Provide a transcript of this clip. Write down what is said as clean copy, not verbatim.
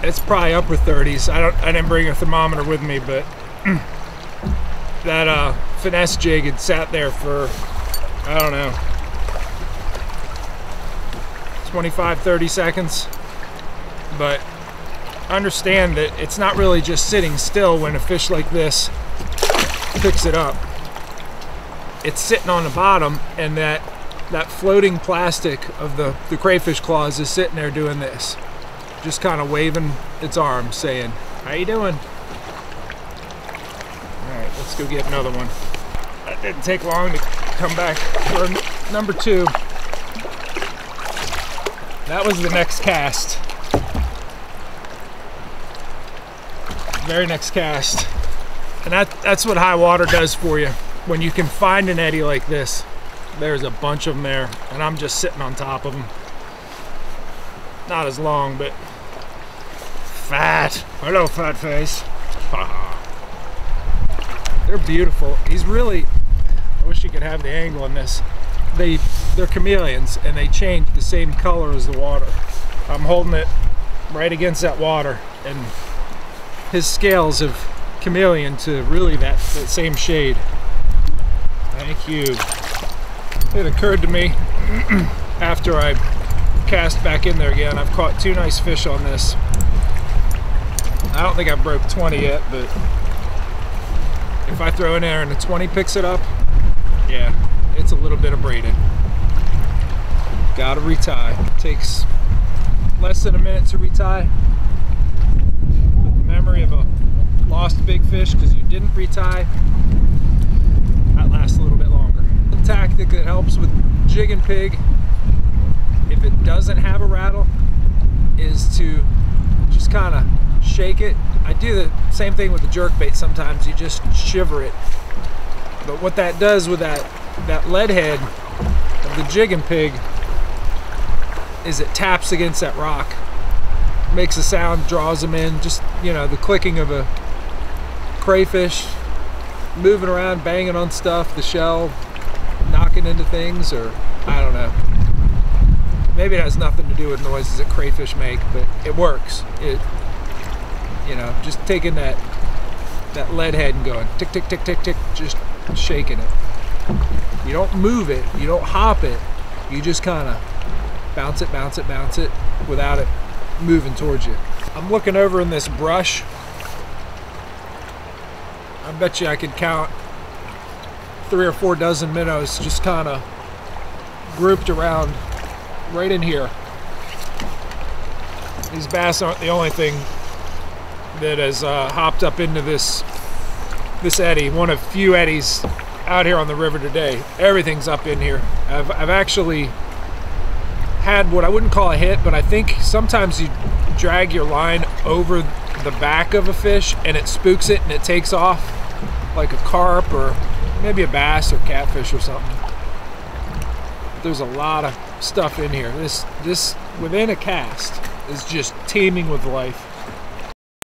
it's probably upper 30s. I didn't bring a thermometer with me, but that finesse jig had sat there for, I don't know, 25-30 seconds. But understand that it's not really just sitting still when a fish like this picks it up. It's sitting on the bottom, and that floating plastic of the crayfish claws is sitting there doing this, just kind of waving its arms saying, how you doing? All right, let's go get another one. That didn't take long to come back for number 2. That was the next cast. Very next cast. And that's what high water does for you. When you can find an eddy like this, there's a bunch of them there, and I'm just sitting on top of them. Not as long, but fat. Hello, fat face. They're beautiful. He's really, I wish you could have the angle on this. They're chameleons, and they change the same color as the water. I'm holding it right against that water, and his scales have chameleon to really that same shade. Thank you. It occurred to me after I cast back in there again, I've caught 2 nice fish on this. I don't think I broke 20 yet, but if I throw in there and the 20 picks it up, yeah, it's a little bit of braided. Gotta retie. It takes less than a minute to retie. With the memory of a lost big fish because you didn't retie, that lasts a little bit longer. The tactic that helps with jig and pig, if it doesn't have a rattle, is to just kind of shake it. I do the same thing with the jerk bait sometimes. You just shiver it. But what that does with that lead head of the jig and pig is it taps against that rock, makes a sound, draws them in. Just, you know, the clicking of a crayfish moving around, banging on stuff, the shell knocking into things, or I don't know. Maybe it has nothing to do with noises that crayfish make, but it works. It, you know, just taking that lead head and going tick, tick, tick, tick, tick, just shaking it. You don't move it, you don't hop it, you just kind of bounce it, bounce it, bounce it without it moving towards you. I'm looking over in this brush. I bet you I could count 3 or 4 dozen minnows just kind of grouped around right in here. These bass aren't the only thing that has hopped up into this eddy. One of few eddies out here on the river today. Everything's up in here. I've actually had what I wouldn't call a hit, but I think sometimes you drag your line over the back of a fish and it spooks it and it takes off, like a carp or maybe a bass or catfish or something. There's a lot of stuff in here. This within a cast is just teeming with life.